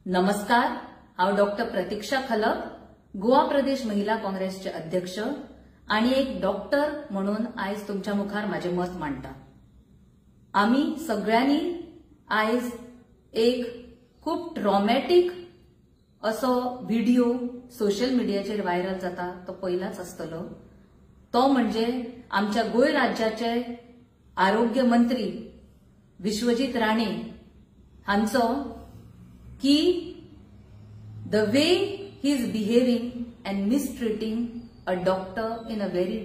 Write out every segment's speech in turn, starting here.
नमस्कार, हांव डॉक्टर प्रतीक्षा खलप, गोवा प्रदेश महिला काँग्रेसचे अध्यक्ष आणि एक डॉक्टर म्हणून आज तुमच्या मुखार माझे मत मांडटा। आम्ही सगळ्यांनी आज एक खूप ट्रॉमॅटिक असो व्हिडिओ सोशल मीडियाचेर व्हायरल जाता तो पहिलाच आसतलो। तो म्हणजे आमच्या गोंय राज्याचे आरोग्य मंत्री विश्वजीत राणे हांचो की the way he is behaving and mistreating a doctor in a very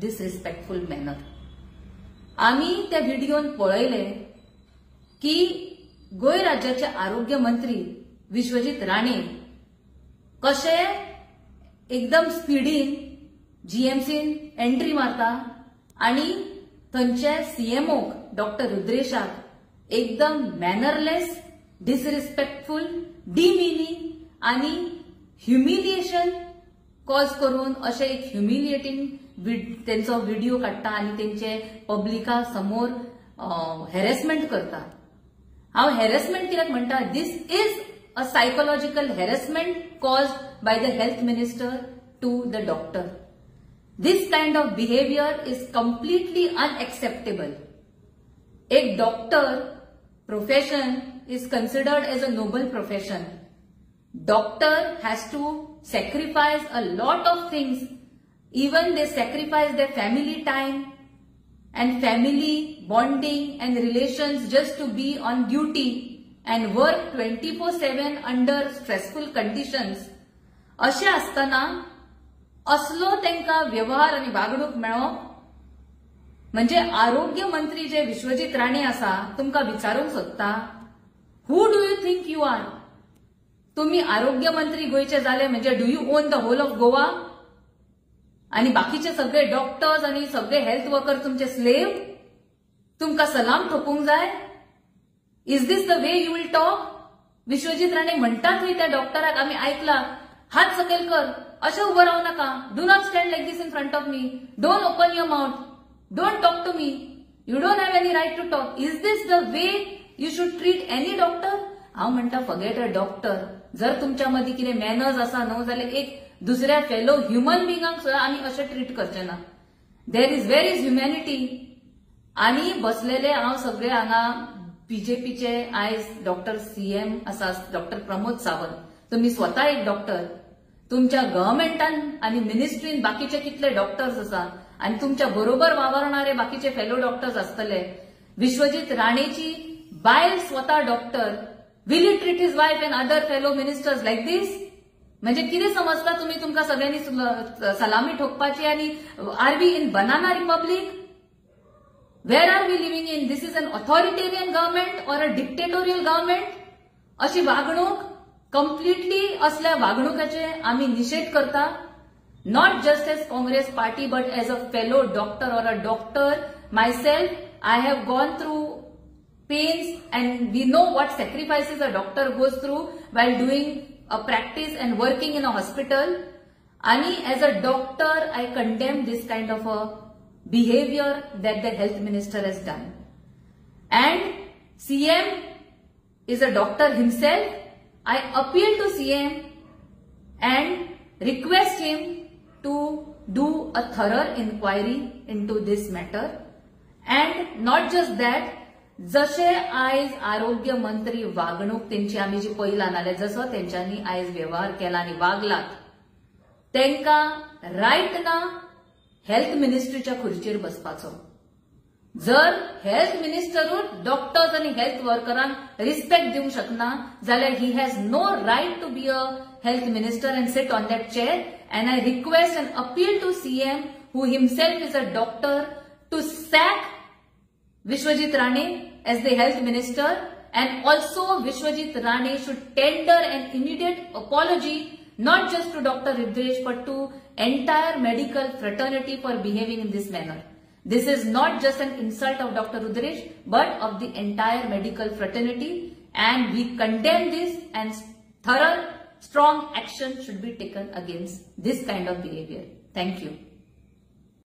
disrespectful manner. आम्ही त्या व्हिडिओन पळयले की गोंय राज्याचे आरोग्य मंत्री विश्वजीत राणे कशे एकदम स्पीडीन जीएमसीन एंट्री मारता आणि थंचे सीएमओ डॉक्टर रुद्रेशाक एकदम मॅनरलेस, डिसरिस्पेक्टफुल, डिमिनिंग आणि ह्युमिलिएशन कॉज करून अशे एक ह्युमिलिएटिंग त्यांचो व्हिडिओ काढता आणि त्यांचे पब्लिका समोर हॅरेसमेंट करता। हांव हॅरेसमेंट कित्याक म्हणटा, this is a psychological harassment caused by the health minister to the doctor. This kind of behavior is completely unacceptable. एक doctor profession is considered as a noble profession. Doctor has to sacrifice a lot of things. Even they sacrifice their family time and family bonding and relations just to be on duty and work 24/7 under stressful conditions. अशे असताना असलो तेंका व्यवहार आणि वागणूक मेळप म्हणजे आरोग्य मंत्री जे विश्वजीत राणे आसा तुमका विचारूंक सोदता, who do you think you are? तुम्ही आरोग्य मंत्री गोयचे जाले म्हणजे do you own the whole of Goa आणि बाकीचे सगळे डॉक्टर्स आणि सगळे हेल्थ वर्कर तुमचे स्लेव? तुमका सलाम ठोकूंक जाय? Is this the way you will talk? Vishwajit Rane म्हणटा थंय त्या डॉक्टराक आम्ही ऐकला, हात सकयल कर, अशें उभं रावू नका, do not stand like this in front of me, don't open your mouth, don't talk to me, you don't have any right to talk. Is this the way you should treat any doctor? हांव म्हणटा forget a doctor. जर तुमच्या मदी कितें manners आसा न्हू जाल्यार एक दुसऱ्या फेलो ह्युमन बिंगांक सुद्धा आम्ही अशें ट्रीट करचे ना. There is where is humanity. आणि बसलेले हांव सगळे हांगा बीजेपीचे आयज डॉक्टर सीएम आसा डॉक्टर प्रमोद सावंत, तुम्ही स्वतः एक डॉक्टर, तुमच्या गव्हर्नमेंटान आणि मिनिस्ट्रीन बाकीचे कितले डॉक्टर्स आसा आणि तुमच्या बरोबर वावरणारे बाकीचे फेलो डॉक्टर्स असतले. विश्वजीत राणेची बायल स्वतः doctor, will you treat his wife and other fellow ministers like this? म्हणजे कितें समजता तुम्ही तुमका सगळ्यांनी सलामी ठोकपाची? आणि are we in banana republic? Where are we living in? This is an authoritarian government or a dictatorial government? अशी वागणूक कंप्लीटली असल्या वागणुकाचे आम्ही निषेध करता. Not just as Congress party but as a fellow doctor और अ doctor myself, I have gone through pains and we know what sacrifices a doctor goes through while doing a practice and working in a hospital. आणि as a doctor I condemn this kind of a behavior that the health minister has done. And CM is a doctor himself. I appeal to CM and request him to do a thorough inquiry into this matter. And not just that, जसे आयज आरोग्य मंत्री वागणूक त्यांची आम्ही जी पळयला नाल्यार जसो तेंच्यांनी आयज व्यवहार केला आणि वागलात, तेंका रायट ना हेल्थ मिनिस्ट्रीच्या खुर्चीर बसपाचो. जर हेल्थ मिनिस्टरूच डॉक्टर्स आणि हेल्थ वर्करांक रिस्पेक्ट दिवंक शकना जाल्यार he has no right to be a health minister and sit on that chair. And I request and appeal to CM who himself is a doctor to sack Vishwajit Rane as the health minister, and also Vishwajit Rane should tender an immediate apology not just to Dr. Rudresh but to entire medical fraternity for behaving in this manner. This is not just an insult of Dr. Rudresh but of the entire medical fraternity, and we condemn this and thorough strong action should be taken against this kind of behavior. Thank you.